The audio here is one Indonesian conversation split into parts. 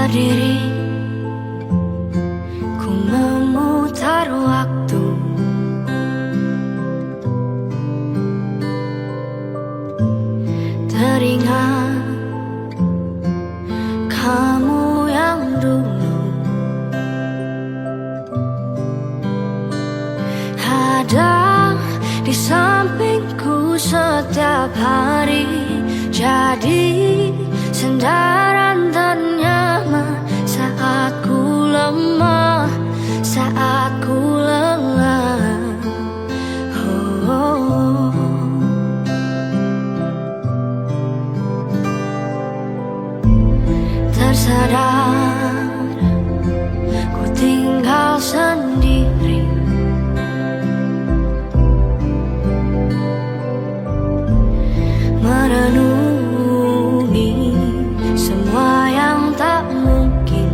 Berdiri, ku memutar waktu, teringat kamu yang dulu ada di sampingku setiap hari, jadi sandaran ternyaman saat ku lemah, saat ku lelah. Oh, oh. Tersadar ku tinggal sendiri, merenungi semua yang tak mungkin.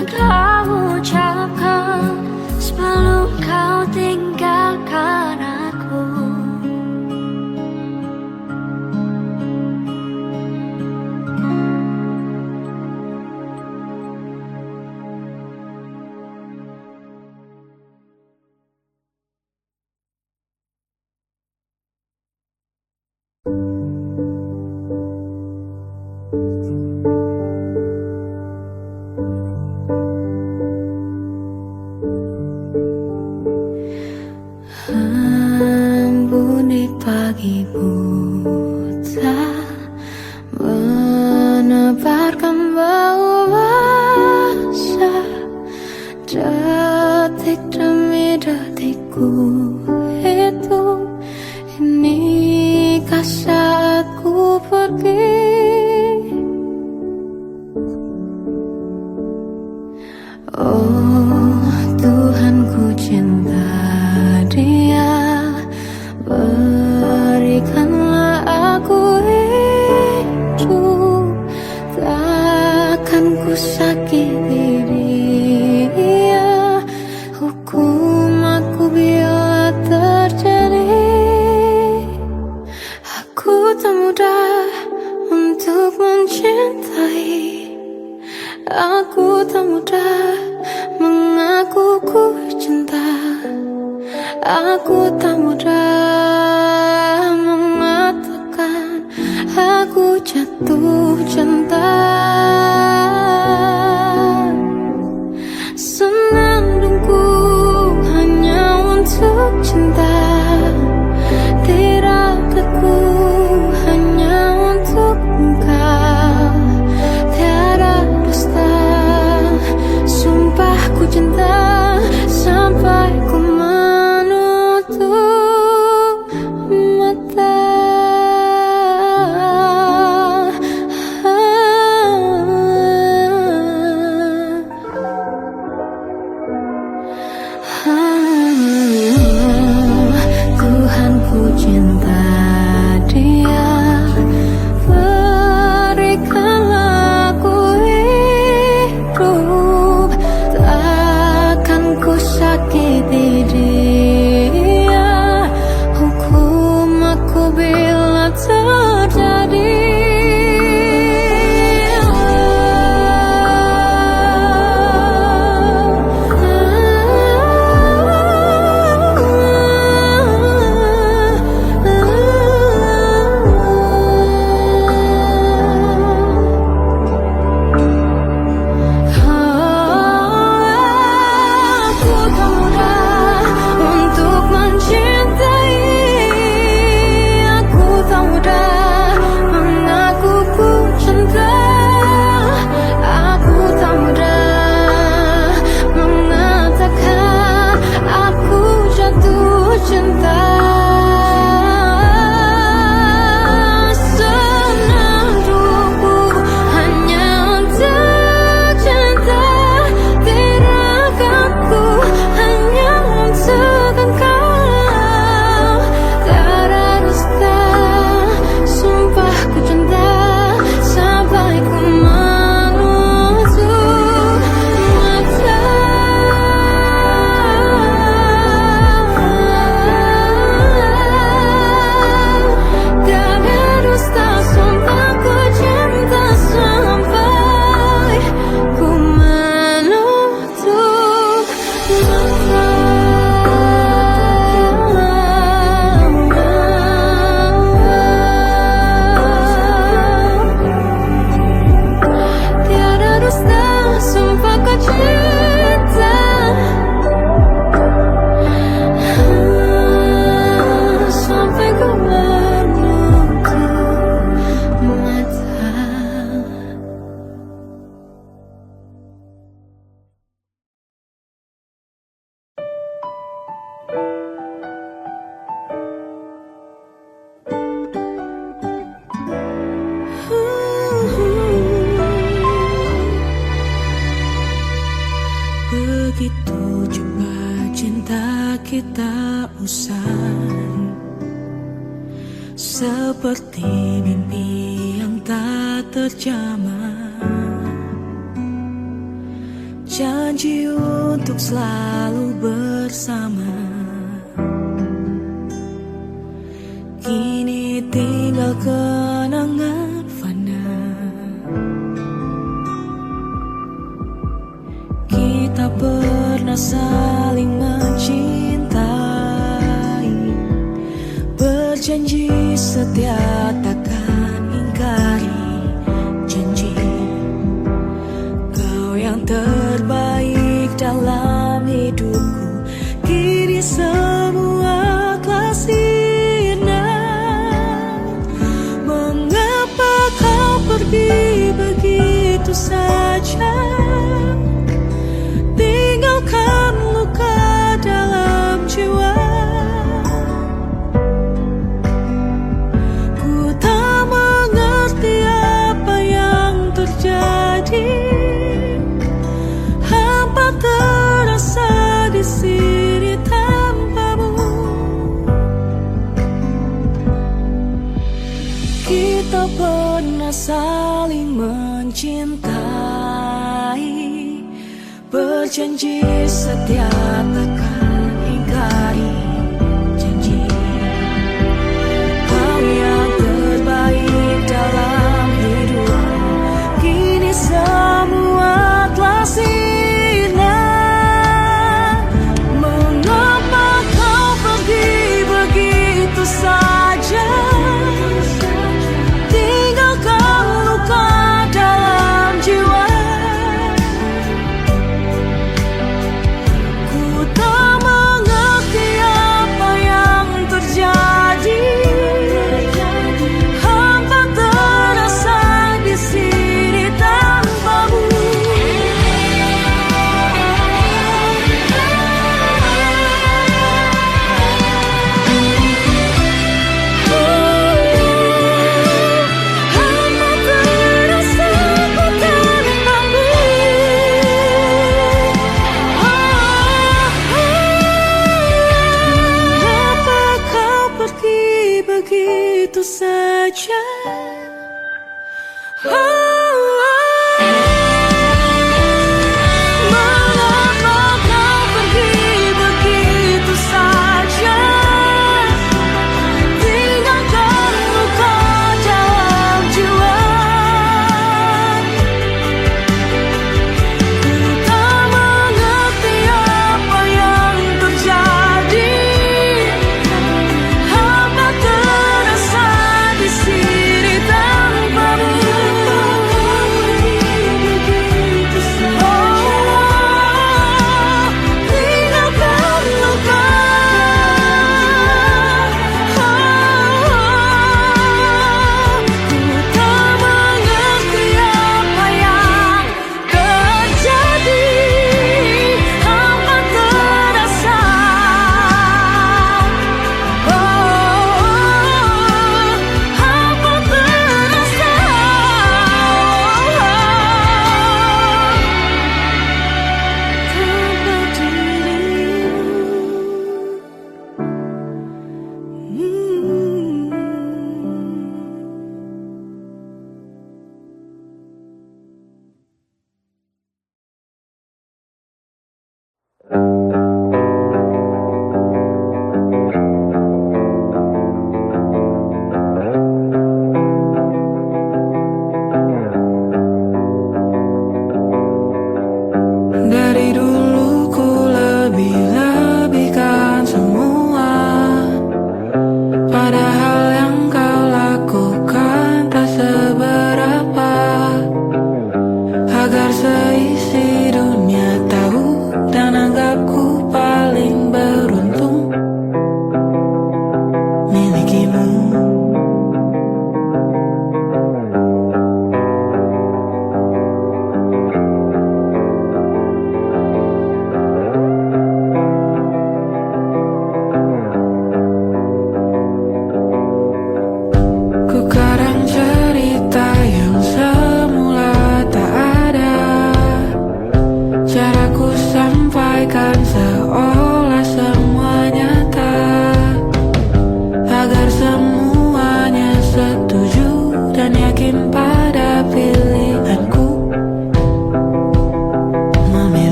yang kau ucapkan sebelum kau tinggalkan aku. Embun di pagi buta menebarkan bau basah, detik demi detikku hidup. Inikah saatku pergi? Oh Tuhan, ku cinta Dia, berikanlah aku hidup. Takkan ku sakiti Dia, hukum aku bila terjadi. Aku tak mudah untuk mencintai, aku tak mudah mengaku ku cinta, aku tak mudah mengatakan aku jatuh cinta. Senandungku hanya untuk cinta, tiragatku hanya untuk engkau. Tiada dusta, sumpah ku cinta sampai ku menutup mata. Tuhan, ku cinta Dia, berikanlah aku hidup. Takkan ku sakiti Dia, hukum aku bila terjadi. Begitu cepat cinta kita usai, seperti mimpi yang tak terjamah. Janji untuk selalu bersama, kini tinggal kenangan fana. Kita pernah saling mencintai, berjanji setia takkan ingkari janji. Kau yang terbaik dalam hidupku, kini semua telah sirna. Mengapa kau pergi begitu saja, tinggalkan luka dalam jiwa. Ku tak mengerti apa yang terjadi, hampa terasa di sini tanpamu. Kita pernah saling mencintai, berjanji setia takkan ingkari janji. Kau yang terbaik dalam hidupku, kini semua telah sirna. Mengapa kau pergi begitu saja, tinggalkan luka dalam jiwa. Ku tak mengerti apa yang terjadi, hampa terasa di sini tanpamu. Hampa terasa ku tanpamu. Mengapa kau pergi begitu saja? Mengapa kau pergi begitu saja, tinggalkan luka dalam jiwa. Ku tak mengerti apa yang terjadi, hampa terasa di sini tanpamu.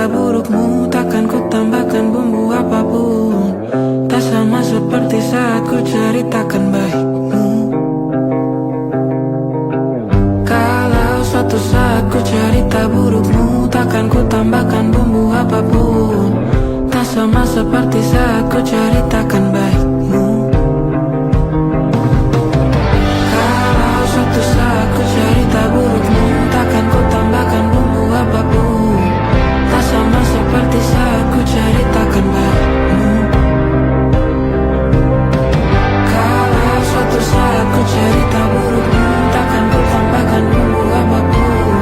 burukmu, takkan ku tambahkan bumbu apapun. Tak sama seperti saat ku ceritakan baikmu. Kalau suatu saat ku cerita burukmu, takkan ku tambahkan bumbu apapun. Tak sama seperti saat ku ceritakan baikmu. Kalau suatu saat ku cerita burukmu, takkan ku tambahkan bumbu apapun. Tak sama seperti saat ku ceritakan baikmu. Kalau suatu saat ku cerita burukmu, takkan ku tambahkan bumbu apapun.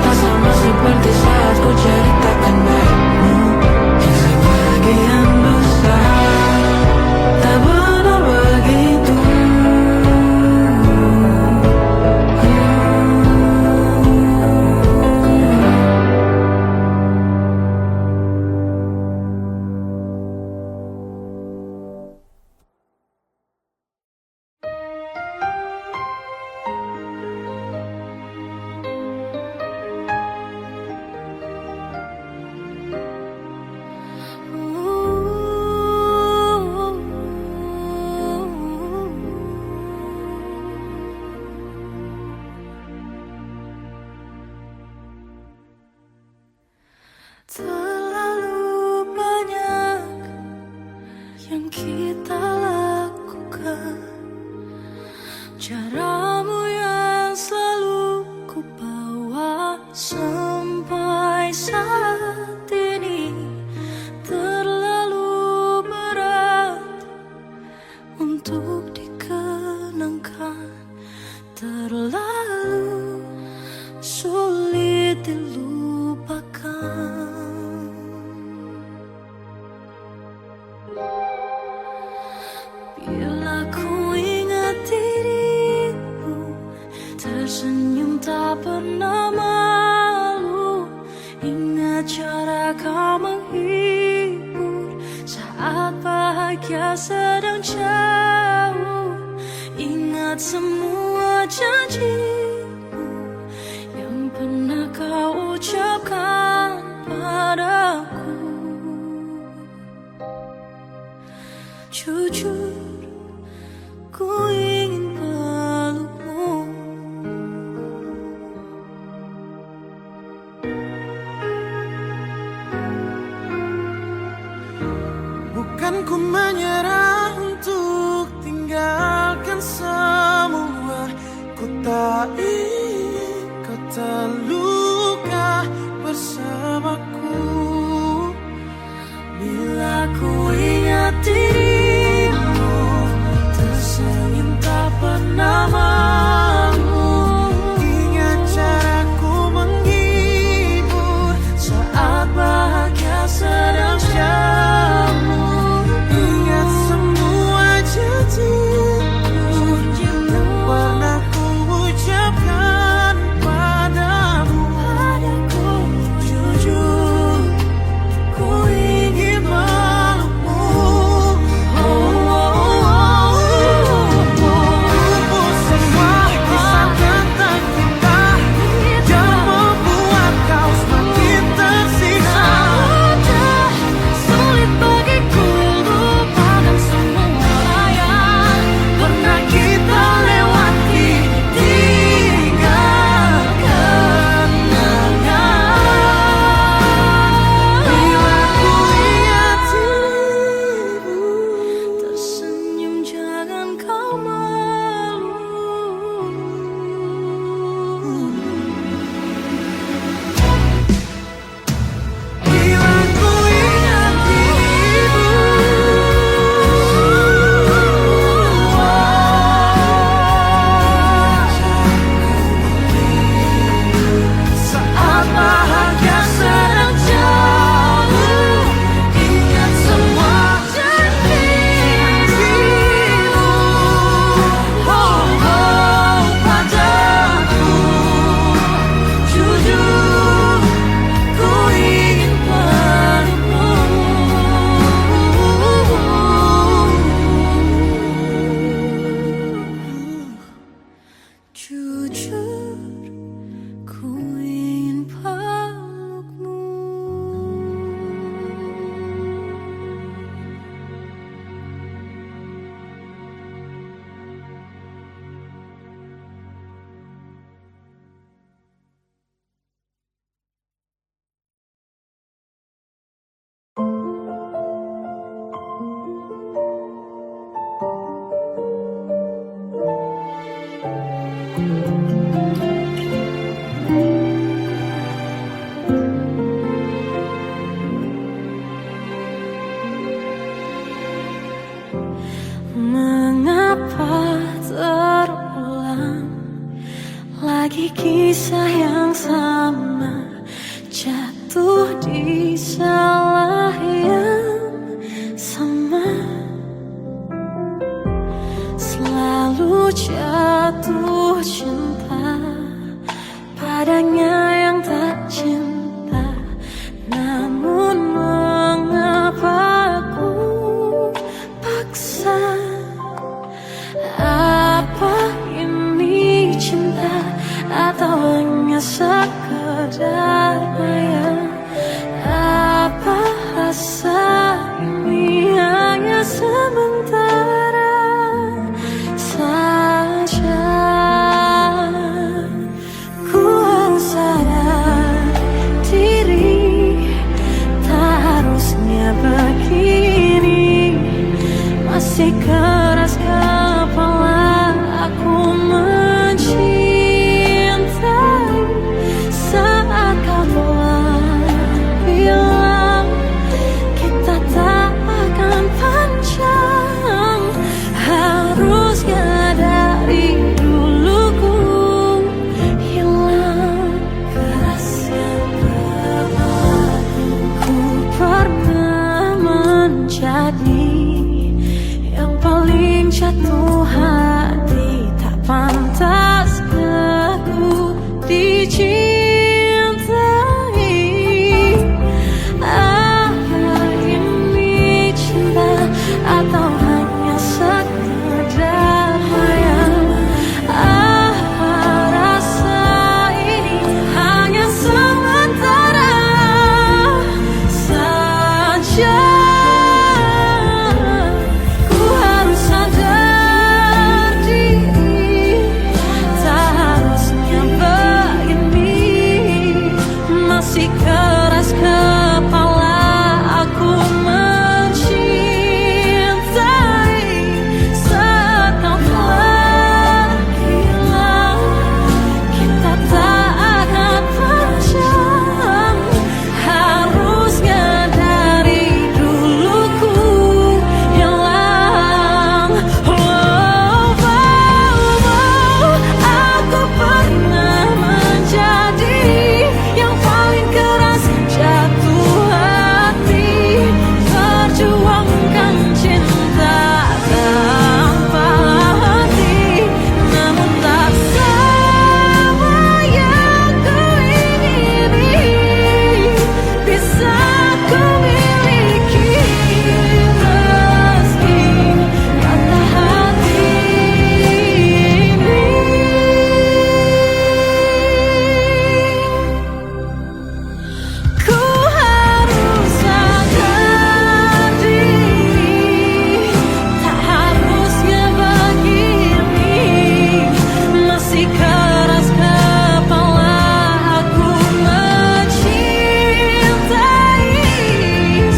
Tak sama seperti saat ku ceritakan baikmu. Yang sebagian besar tak benar begitu. Terlalu banyak yang kita lakukan, caramu yang selalu ku bawa sampai saat ini terlalu berat untuk dikenangkan, terlalu sulit dilupakan. Bila ku ingat dirimu tersenyum tak pernah malu, ingat cara kau menghibur saat bahagia sedang jauh, ingat semua janjimu yang pernah kau ucapkan padaku. Jujur, ku ingin pelukmu. Bukan ku menyerah untuk tinggalkan semua. Ku tak ingin kau terluka bersamaku. Bila ku ingat dirimu tersenyum tak pernah malu, ingat caraku menghibur saat bahagia sedang jauh, ingat semua janjimu yang pernah ku ucapkan salah yang sama, selalu jatuh cinta padanya yang tak cinta. Namun mengapa aku paksa? Apa ini cinta atau hanya sekedar maya? Apa rasa ini hanya sementara saja? Ku harus sadar diri, tak harusnya begini. Masih keras kepala aku mencintai saat kau telah bilang kita tak akan panjang. Harusnya dari dulu ku hilang kerasnya berlalu. Ku pernah menjadi yang paling jatuh hati, tak pantas aku dicintai. Apa ini cinta atau hanya sekedar maya? Apa rasa ini hanya sementara saja? Ku harus sadar diri, tak harusnya begini. Masih keras kepala aku mencintai saat kau telah hilang. Kita tak akan panjang. Harusnya dari dulu ku hilang. Aku pernah menjadi yang paling keras jatuh hati, perjuangkan cinta tanpa hati. Namun tak sama yang ku ingini bisa ku miliki, meski patah hati ini. Ku harus sadar diri, tak harusnya begini. Masih keras kepala aku mencintai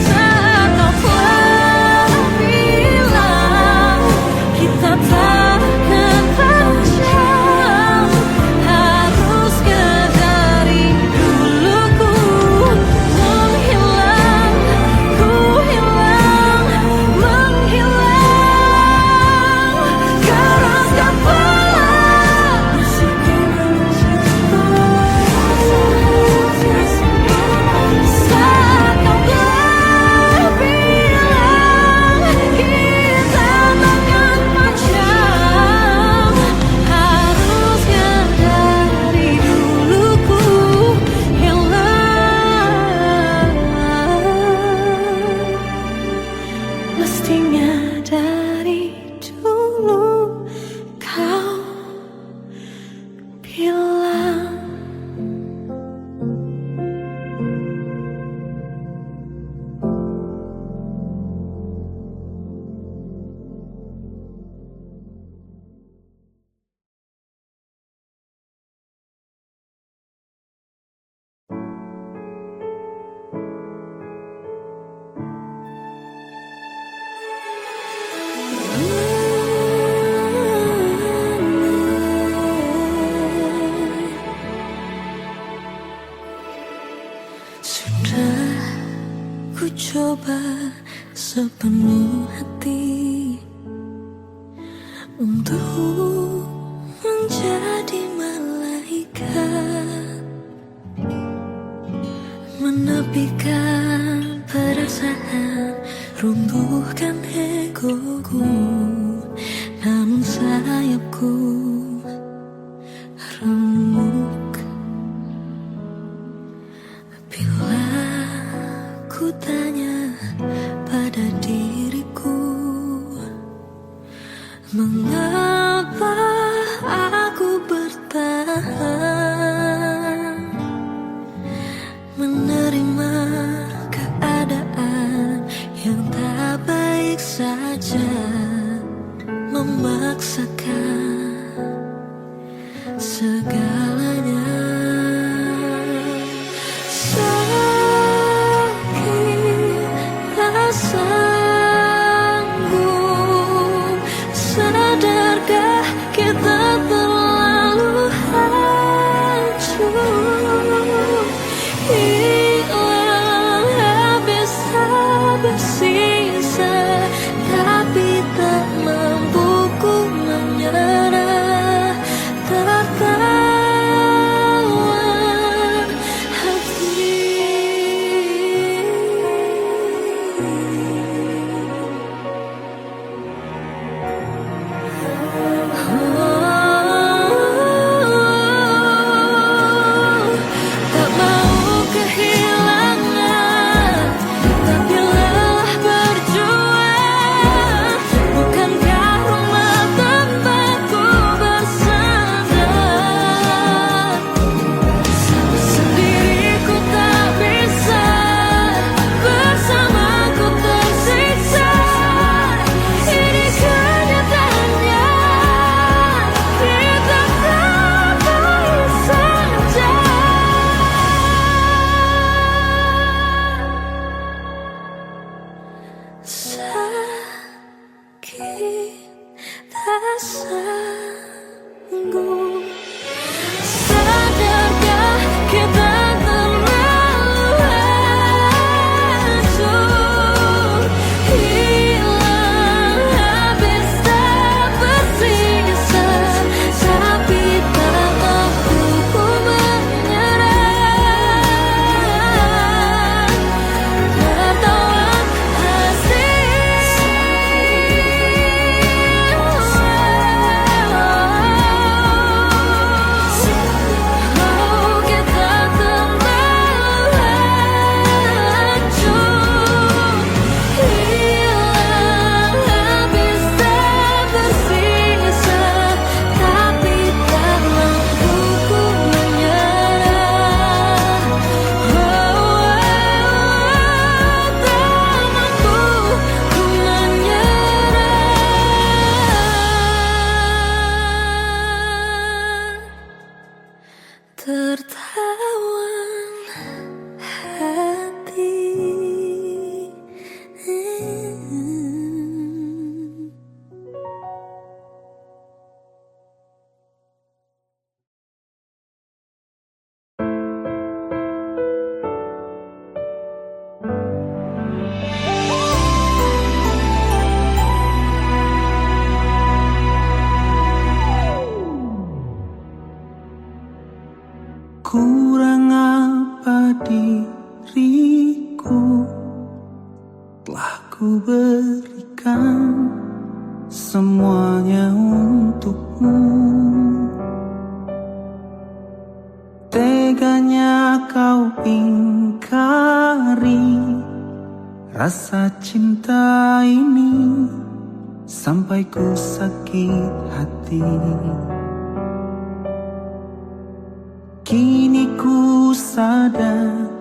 saat kau telah bilang kita takkan panjang. Harusnya dari dulu ku menghilang, menghilang. Keras kepala saat kau telah bilang kita takkan panjang. Harusnya dari dulu ku hilang. Mestinya dari dulu kau bilang. Sudah ku coba sepenuh hati untuk menjadi malaikat, menepati apikan perasaan, runtuhkan egoku. Namun sayapku remuk bila ku tanya pada diriku, mengapa aku bertahan menerima keadaan yang tak baik saja, memaksakan segalanya. Sakit tak sanggup, sadarkah kita terlalu hancur, hilang habis tak bersisa, tapi tak mampu ku menyerah, tertawan hati. Tak mau kehilangan, tapi lelah berjuang. Bukankah rumah tempatku bersandar? Sendiriku tak bisa, bersamaku tersiksa. Ini kenyataannya, kita tak baik saja. Sakit tak sanggup, sadarkah kita terlalu hancur, hilang habis tak bersisa, tapi tak mampu ku menyerah, tertawan hati. Oh, kita terlalu hancur, hilang habis tak bersisa, tapi tak mampu ku menyerah. Tak mampu ku menyerah, tertawan hati. Kurang apa diriku, telah ku berikan semuanya untukmu. Teganya kau ingkari rasa cinta ini, sampai ku sakit hati. Kini ku sadar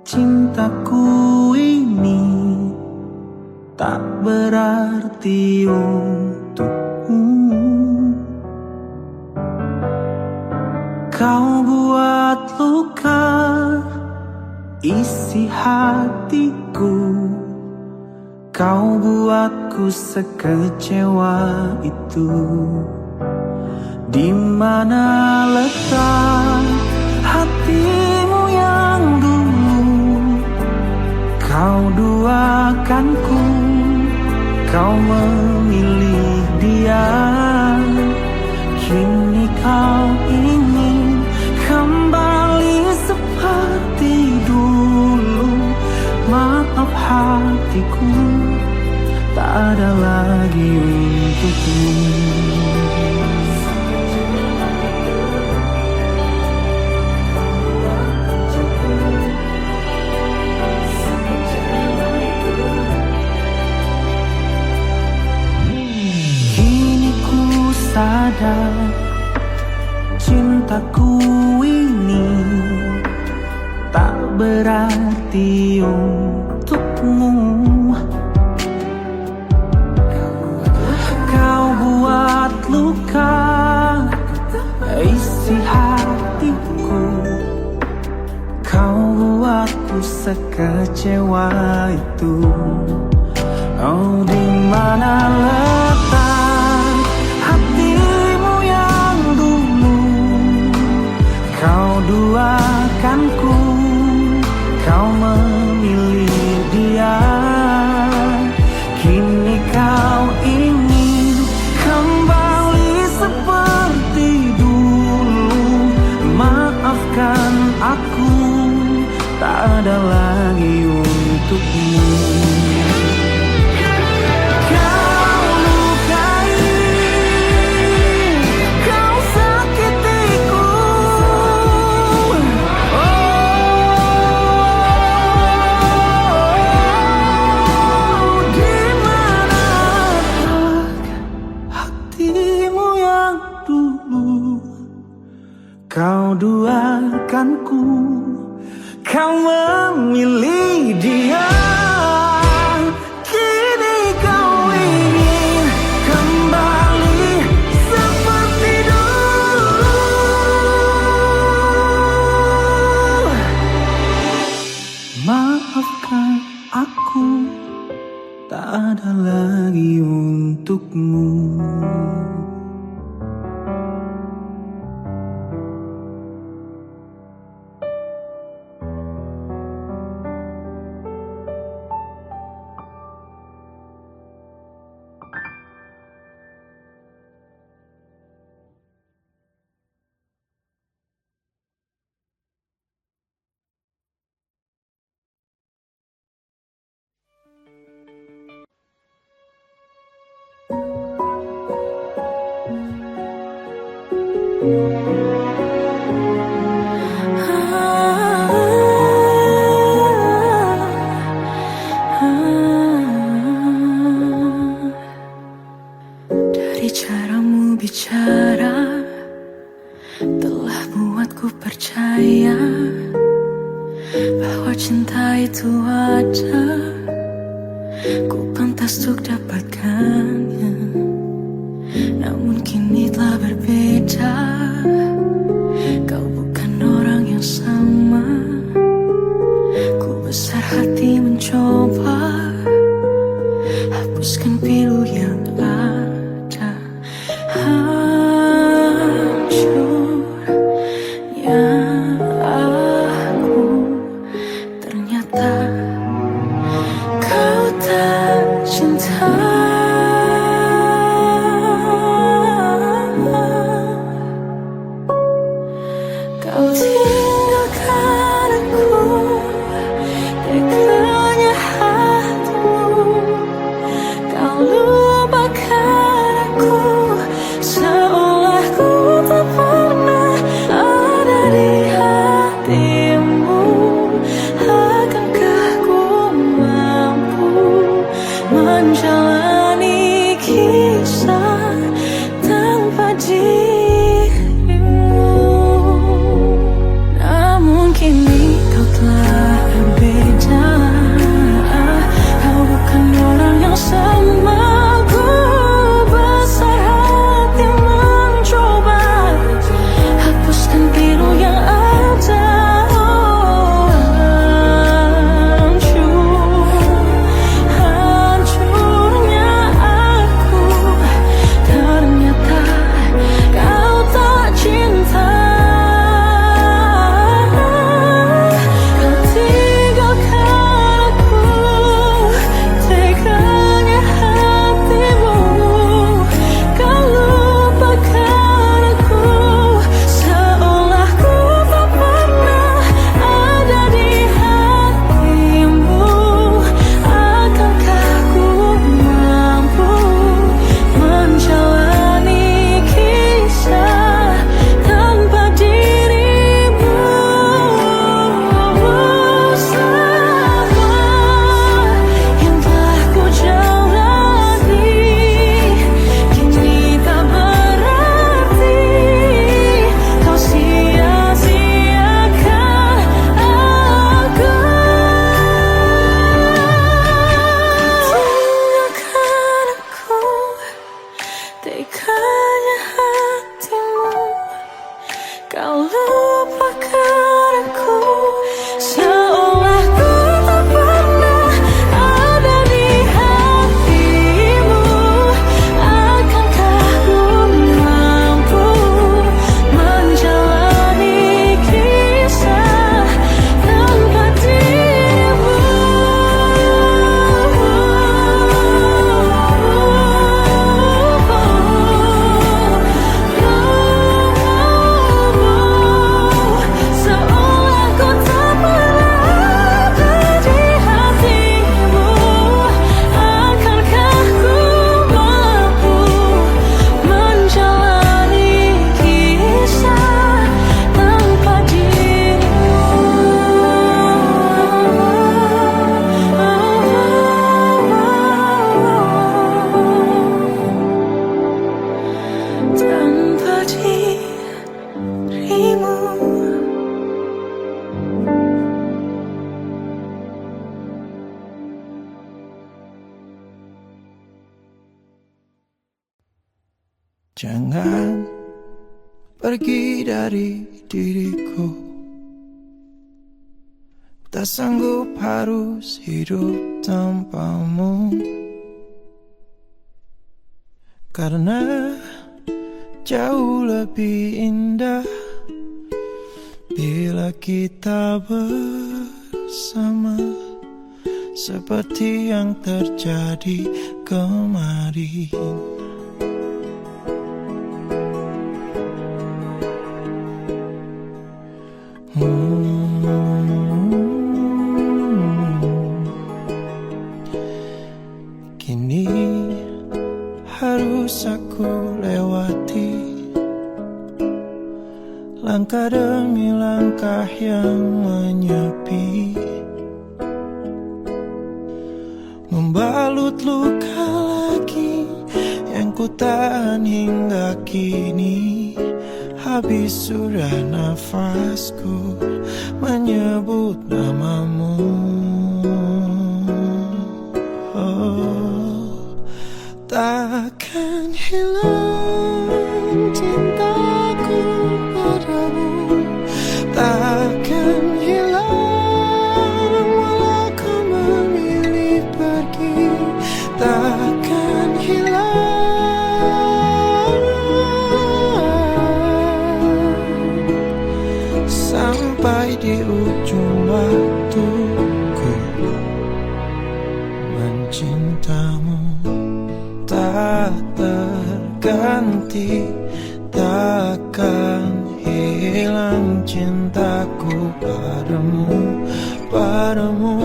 cintaku ini tak berarti untukmu. Kau buat luka isi hatiku, kau buatku sekecewa itu. Di mana letak hatimu yang dulu kau duakanku, kau memilih dia. Kini kau ingin kembali seperti dulu. hatiku tak ada lagi untukmu. Kini ku sadar cintaku ini tak berarti untukmu. Kau buat luka isi hatiku, kau buatku sekecewa itu. Oh, di mana letak hatimu yang dulu kau duakanku, kau memilih dia. Kini kau ingin kembali seperti dulu. Maafkan aku, tak ada lagi untukmu. Kau duakanku, kau memilih dia. Kini kau ingin kembali seperti dulu. Maafkan aku, tak ada lagi untukmu. Dari caramu bicara telah buatku percaya bahwa cinta itu ada, ku pantas untuk dapatkannya. Namun kini telah berbeda, kau bukan orang yang sama. Ku besar hati mencoba hapuskan pilu yang ada. Hancurnya aku, ternyata kau tak cinta. Kau tinggalkan aku, tegalnya hatimu. Kau lupakan aku, seolah ku tak pernah ada di hatimu. Akankah ku mampu menjalani kisah tanpa dirimu? Namun kini kau telah berbeda, kau bukan orang yang sama. Ku besar hati mencoba hapuskan pilu yang ada. Hancurnya Jangan pergi dari diriku. Tak sanggup harus hidup tanpamu. Karena jauh lebih indah bila kita bersama, seperti yang terjadi kemarin. Kini harus aku lewati langkah demi langkah yang menyepi, membalut luka lagi yang ku tahan hingga kini. Habis sudah nafasku menyebut namamu. Oh, takkan hilang cintaku padamu, takkan hilang walau kau memilih pergi, takkan hilang sampai di ujung waktuku. Mencintamu tak terganti, takkan hilang cintaku padamu, padamu.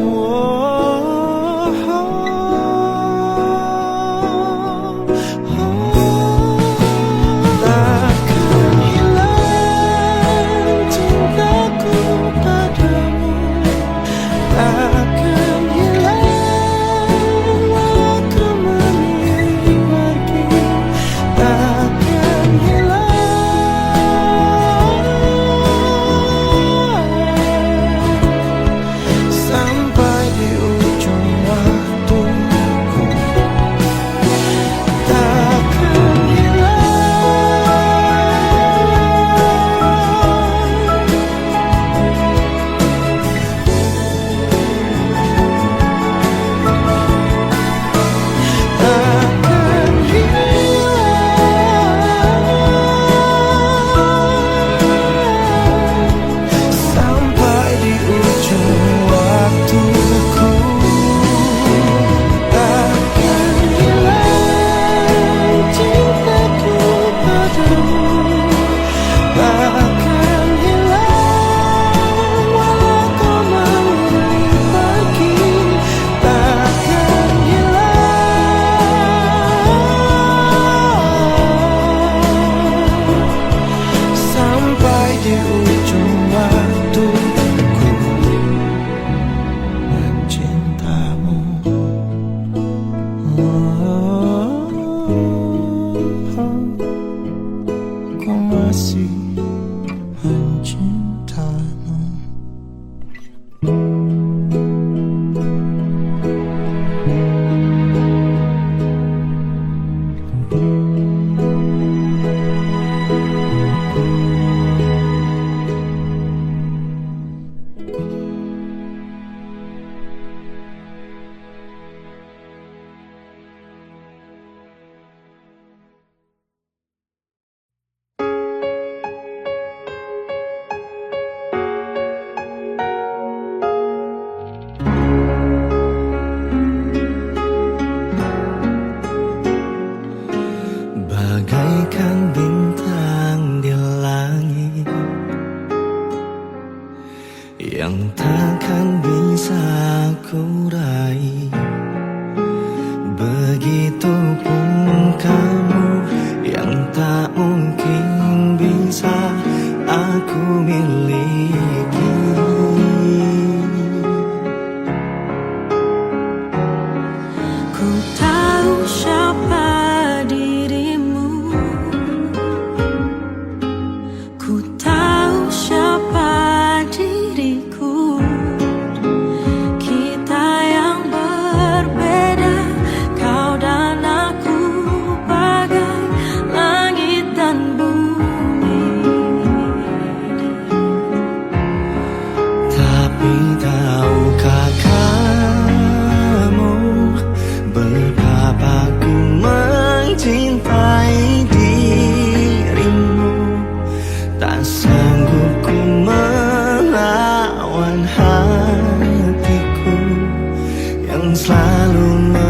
Takkan hilang cintaku padamu, takkan hilang walau kau memilih pergi, takkan hilang sampai yang selalu